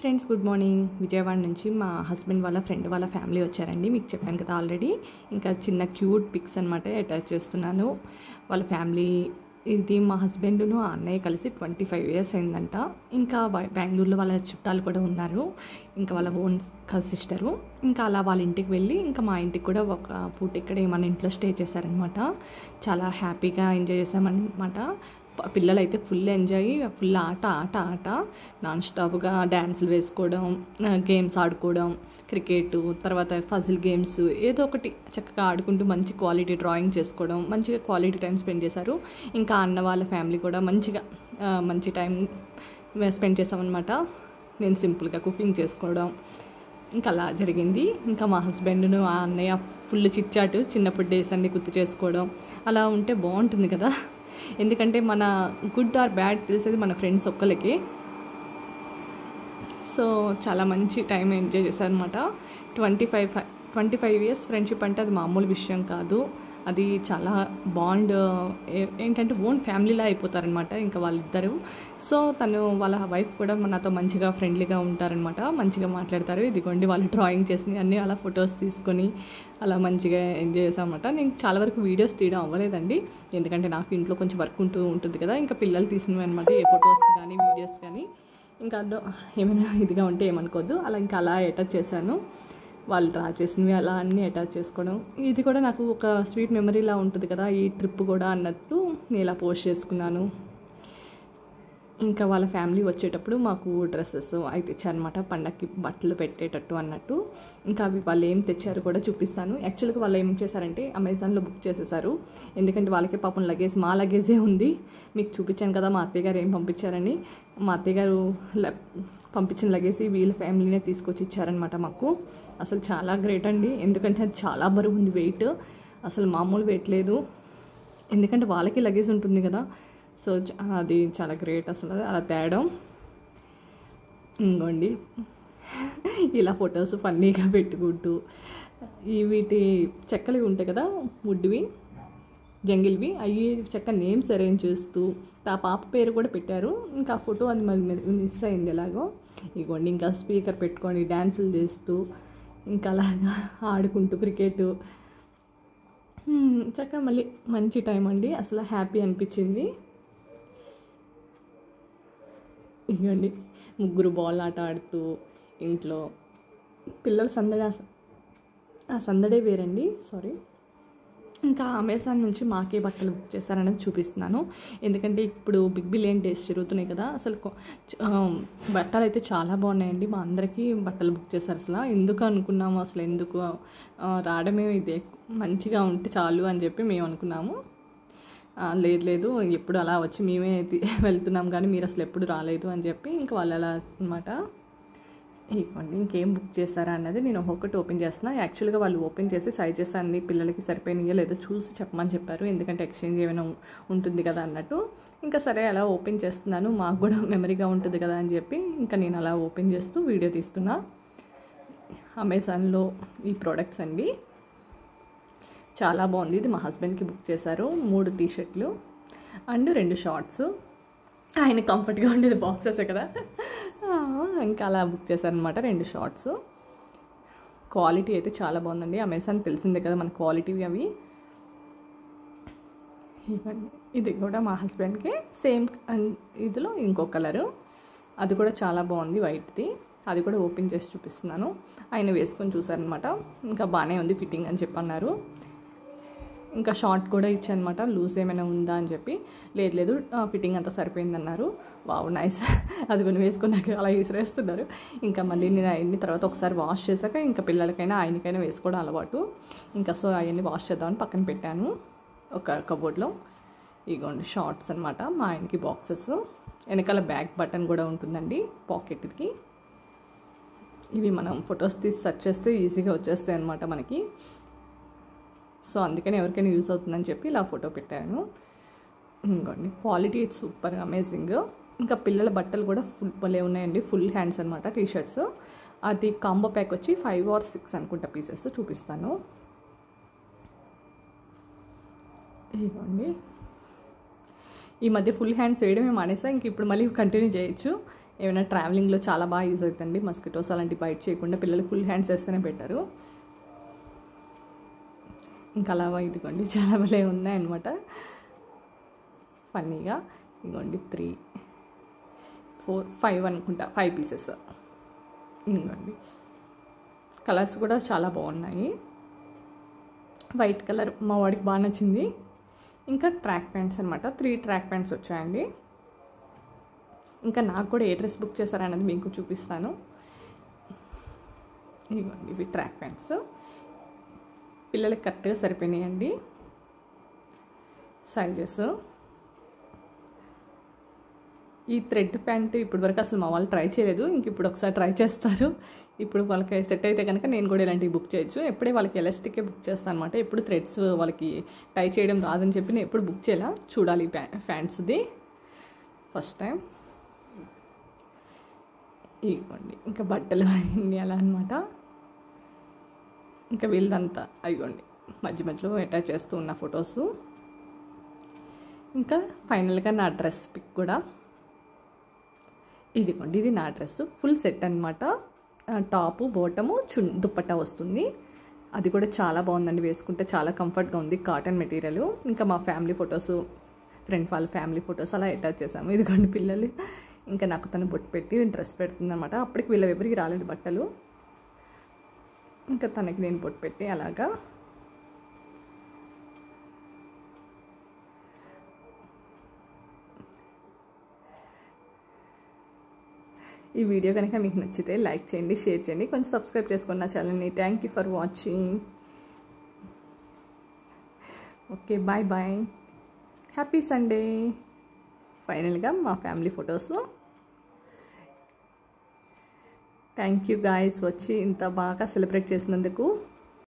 Friends good morning. Vijayawada నుంచి మా husband వాళ్ళ ఫ్రెండ్ వాళ్ళ ఫ్యామిలీ వచ్చారండి. మీకు చెప్పాను కదా ఆల్రెడీ. ఇంకా చిన్న క్యూట్ పిక్స్ అనమాట అటాచ్ చేస్తున్నాను. వాళ్ళ ఫ్యామిలీ ఇది మా హస్బెండ్ను అన్నయ్య కలిసి 25 years అయిందంట. ఇంకా బెంగళూరులో వాళ్ళ చుట్టాలు కూడా ఉన్నారు, ఇంకా వాళ్ళ ఓన్ సిస్టరు. ఇంకా అలా వాళ్ళ ఇంటికి వెళ్ళి ఇంకా మా ఇంటికి కూడా ఒక పూట ఇక్కడే మన ఇంట్లో స్టే చేశారనమాట. చాలా హ్యాపీగా ఎంజాయ్ చేసామన్నమాట. పిల్లలు అయితే ఫుల్ ఎంజాయ్, ఫుల్ ఆట ఆట ఆట నాన్ స్టాప్గా డ్యాన్సులు వేసుకోవడం, గేమ్స్ ఆడుకోవడం, క్రికెట్, తర్వాత పజిల్ గేమ్స్ ఏదో ఒకటి చక్కగా ఆడుకుంటూ మంచి క్వాలిటీ డ్రాయింగ్ చేసుకోవడం, మంచిగా క్వాలిటీ టైం స్పెండ్ చేశారు. ఇంకా అన్న వాళ్ళ ఫ్యామిలీ కూడా మంచిగా మంచి టైం స్పెండ్ చేసామన్నమాట. నేను సింపుల్గా కుకింగ్ చేసుకోవడం ఇంకా అలా జరిగింది. ఇంకా మా హస్బెండ్ను ఆ అన్నయ్య ఫుల్ చిట్చాటు, చిన్నప్పుడు డేస్ అన్నీ గుర్తు చేసుకోవడం అలా ఉంటే బాగుంటుంది కదా. ఎందుకంటే మన గుడ్ ఆర్ బ్యాడ్ తెలిసేది మన ఫ్రెండ్స్ ఒక్కరికి. సో చాలా మంచి టైం ఎంజాయ్ చేశారనమాట. 25 years ఫ్రెండ్షిప్ అంటే అది మామూలు విషయం కాదు. అది చాలా బాండ్, ఏంటంటే ఓన్ ఫ్యామిలీలా అయిపోతారనమాట ఇంకా వాళ్ళిద్దరూ. సో తను వాళ్ళ వైఫ్ కూడా నాతో మంచిగా ఫ్రెండ్లీగా ఉంటారనమాట, మంచిగా మాట్లాడతారు. ఇదిగోండి వాళ్ళు డ్రాయింగ్ చేసినవి అన్నీ అలా ఫొటోస్ తీసుకొని అలా మంచిగా ఎంజాయ్ చేసామన్నమాట. నేను చాలా వరకు వీడియోస్ తీయడం అవ్వలేదండి, ఎందుకంటే నాకు ఇంట్లో కొంచెం వర్క్ ఉంటుంది కదా. ఇంకా పిల్లలు తీసినవి అనమాట, ఏ ఫొటోస్ కానీ వీడియోస్ కానీ. ఇంకా అందులో ఏమైనా ఇదిగా ఉంటే ఏమనుకోవద్దు. అలా ఇంకా అలా అటాచ్ చేశాను. వాళ్ళు డ్రా చేసినవి అలా అన్నీ అటాచ్ చేసుకోవడం, ఇది కూడా నాకు ఒక స్వీట్ మెమరీలా ఉంటుంది కదా ఈ ట్రిప్ కూడా అన్నట్టు నేను ఇలా పోస్ట్ చేసుకున్నాను. ఇంకా వాళ్ళ ఫ్యామిలీ వచ్చేటప్పుడు మాకు డ్రెస్సెస్ అవి తెచ్చారనమాట, పండగకి బట్టలు పెట్టేటట్టు అన్నట్టు. ఇంకా అవి వాళ్ళు ఏం తెచ్చారు కూడా చూపిస్తాను. యాక్చువల్గా వాళ్ళు ఏం చేశారంటే అమెజాన్లో బుక్ చేసేసారు, ఎందుకంటే వాళ్ళకి పాపం లగేజ్ మా లగేజే ఉంది. మీకు చూపించాను కదా మా అత్తయ్య గారు ఏం పంపించారని. మా అత్తయ్య గారు పంపించిన లగేజ్ వీళ్ళ ఫ్యామిలీనే తీసుకొచ్చి ఇచ్చారనమాట మాకు. అసలు చాలా గ్రేట్ అండి, ఎందుకంటే అది చాలా బరువు ఉంది, వెయిట్ అసలు మామూలు వెయిట్ లేదు. ఎందుకంటే వాళ్ళకి లగేజ్ ఉంటుంది కదా. సో అది చాలా గ్రేట్ అసలు అలా తేడం. ఇంకోండి ఇలా ఫొటోస్ ఫన్నీగా పెట్టుకుంటూ వీటి చెక్కలు ఉంటాయి కదా వుడ్వి జంగిల్వి, అవి చెక్క నేమ్స్ అరేంజ్ చేస్తూ ఆ పాప పేరు కూడా పెట్టారు. ఇంకా ఫోటో అది మరి మిస్ అయింది ఎలాగో. ఇగోండి ఇంకా స్పీకర్ పెట్టుకొని డ్యాన్సులు చేస్తూ ఇంకా అలాగా ఆడుకుంటూ క్రికెట్ చక్కగా మళ్ళీ మంచి టైం అండి, అసలు హ్యాపీ అనిపించింది. ఇవ్వండి ముగ్గురు బాల్ ఆట ఆడుతూ ఇంట్లో పిల్లల సందడి, ఆ సందడే వేరండి. సారీ. ఇంకా అమెజాన్ నుంచి మాకే బట్టలు బుక్ చేశారనేది చూపిస్తున్నాను, ఎందుకంటే ఇప్పుడు బిగ్ బిలియన్ డేస్ జరుగుతున్నాయి కదా. అసలు బట్టలు అయితే చాలా బాగున్నాయండి. మా అందరికీ బట్టలు బుక్ చేశారు. అసలు ఎందుకు అనుకున్నాము, అసలు ఎందుకు రావడమే ఇదే మంచిగా ఉంటే చాలు అని చెప్పి మేము అనుకున్నాము. లేదు ఎప్పుడు అలా వచ్చి మేమే వెళ్తున్నాం కానీ మీరు అసలు ఎప్పుడు రాలేదు అని చెప్పి ఇంకా వాళ్ళు అలా అనమాట. ఇవ్వండి ఇంకేం బుక్ చేశారా అన్నది నేను ఒక్కొక్కటి ఓపెన్ చేస్తున్నా. యాక్చువల్గా వాళ్ళు ఓపెన్ చేసి సైజెస్ అన్ని పిల్లలకి సరిపోయినాయో లేదో చూసి చెప్పమని చెప్పారు, ఎందుకంటే ఎక్స్చేంజ్ ఏమైనా ఉంటుంది కదా అన్నట్టు. ఇంకా సరే అలా ఓపెన్ చేస్తున్నాను, మాకు కూడా మెమరీగా ఉంటుంది కదా అని చెప్పి ఇంకా నేను అలా ఓపెన్ చేస్తూ వీడియో తీస్తున్నా. అమెజాన్లో ఈ ప్రోడక్ట్స్ అండి, చాలా బాగుంది. ఇది మా హస్బెండ్కి బుక్ చేశారు. 3 టీషర్ట్లు అండ్ 2 షార్ట్స్. ఆయన కంఫర్ట్గా ఉండేది బాక్సెసే కదా, ఇంకా అలా బుక్ చేశారనమాట. 2 షార్ట్స్. క్వాలిటీ అయితే చాలా బాగుందండి. అమెజాన్ తెలిసిందే కదా మన క్వాలిటీవి అవి. ఇది కూడా మా హస్బెండ్కి సేమ్ ఇదిలో ఇంకో కలరు, అది కూడా చాలా బాగుంది వైట్ది. అది కూడా ఓపెన్ చేసి చూపిస్తున్నాను. ఆయన వేసుకొని చూసారనమాట, ఇంకా బాగానే ఉంది ఫిట్టింగ్ అని చెప్పి అన్నారు. ఇంకా షార్ట్ కూడా ఇచ్చానమాట, లూజ్ ఏమైనా ఉందా అని చెప్పి. లేదు ఫిట్టింగ్ అంతా సరిపోయింది అన్నారు. Wow nice. అది కొన్ని వేసుకున్నాక అలా విసిరేస్తున్నారు. ఇంకా మళ్ళీ నేను అవన్నీ తర్వాత ఒకసారి వాష్ చేశాక ఇంకా పిల్లలకైనా ఆయనకైనా వేసుకోవడం అలవాటు. ఇంకా సో అవన్నీ వాష్ చేద్దామని పక్కన పెట్టాను ఒక కబోర్డ్లో. ఇగోండి షార్ట్స్ అనమాట, మా ఆయనకి బాక్సెస్. వెనకాల బ్యాక్ బటన్ కూడా ఉంటుందండి పాకెట్కి. ఇవి మనం ఫొటోస్ తీసి సెర్చ్ చేస్తే ఈజీగా వచ్చేస్తాయి అనమాట మనకి. సో అందుకని ఎవరికైనా యూస్ అవుతుందని చెప్పి ఇలా ఫోటో పెట్టాను. ఇంకోండి క్వాలిటీ సూపర్ అమేజింగ్. ఇంకా పిల్లల బట్టలు కూడా ఫుల్ భలే ఉన్నాయండి, ఫుల్ హ్యాండ్స్ అనమాట టీషర్ట్స్. అది కాంబో ప్యాక్ వచ్చి 5 or 6 అనుకుంటా పీసెస్, చూపిస్తాను. ఇవ్వండి ఈ మధ్య ఫుల్ హ్యాండ్స్ వేయడమే మానేసా, ఇంక ఇప్పుడు మళ్ళీ కంటిన్యూ చేయొచ్చు. ఏమైనా ట్రావెలింగ్లో చాలా బాగా యూజ్ అవుతుంది. మస్కిటోస్ అలాంటివి బైట్ చేయకుండా పిల్లలు ఫుల్ హ్యాండ్స్ వేస్తేనే పెట్టారు. ఇంకా అలా ఇదిగోండి చాలా భలే ఉన్నాయన్నమాట ఫన్నీగా. ఇదిగోండి 3, 4, 5 అనుకుంటా, 5 పీసెస్. ఇదిగోండి కలర్స్ కూడా చాలా బాగున్నాయి. వైట్ కలర్ మా వాడికి బాగా నచ్చింది. ఇంకా ట్రాక్ ప్యాంట్స్ అనమాట, 3 ట్రాక్ ప్యాంట్స్ వచ్చాయండి. ఇంకా నాకు కూడా ఏ డ్రెస్ బుక్ చేశారనేది మీకు చూపిస్తాను. ఇదిగోండి ఇవి ట్రాక్ ప్యాంట్స్, పిల్లలకి కరెక్ట్గా సరిపోయినాయండి సైజెస్. ఈ థ్రెడ్ ప్యాంట్ ఇప్పటి వరకు అసలు మా వాళ్ళు ట్రై చేయలేదు, ఇంక ఇప్పుడు ఒకసారి ట్రై చేస్తారు. ఇప్పుడు వాళ్ళకి సెట్ అయితే కనుక నేను కూడా ఇలాంటివి బుక్ చేయొచ్చు. ఎప్పుడే వాళ్ళకి ఎలాస్టికే బుక్ చేస్తాను అనమాట. ఎప్పుడు థ్రెడ్స్ వాళ్ళకి టై చేయడం రాదని చెప్పి నేను ఎప్పుడు బుక్ చేయాల. చూడాలి ప్యాంట్స్ది ఫస్ట్ టైం. ఇవ్వండి ఇంకా బట్టలు అన్నీ అలా అనమాట. ఇంకా వీళ్ళదంతా అయిగోండి మధ్య మధ్యలో అటాచ్ చేస్తూ ఉన్న ఫొటోస్. ఇంకా ఫైనల్గా నా డ్రెస్ పిక్ కూడా ఇదిగోండి, ఇది నా డ్రెస్ ఫుల్ సెట్ అనమాట. టాపు బాటము దుప్పట్టా వస్తుంది. అది కూడా చాలా బాగుందండి, వేసుకుంటే చాలా కంఫర్ట్గా ఉంది, కాటన్ మెటీరియల్. ఇంకా మా ఫ్యామిలీ ఫొటోస్, ఫ్రెండ్ వాళ్ళ ఫ్యామిలీ ఫొటోస్ అలా అటాచ్ చేసాము. ఇదిగోండి పిల్లలు. ఇంకా నాకు తను బొట్టు పెట్టి డ్రెస్ పెడుతుంది అనమాట. అప్పటికి వీళ్ళ ఎవరికి రాలేదు బట్టలు. ఇంకా తనకి నేను బొట్టు పెట్టి అలాగా. ఈ వీడియో కనుక మీకు నచ్చితే లైక్ చేయండి, షేర్ చేయండి, కొంచెం సబ్స్క్రైబ్ చేసుకోండి నా ఛానల్ని. Thank you for watching. Okay, bye bye, happy Sunday. ఫైనల్గా మా family photos. Thank you guys వచ్చి ఇంత బాగా సెలబ్రేట్ చేసినందుకు.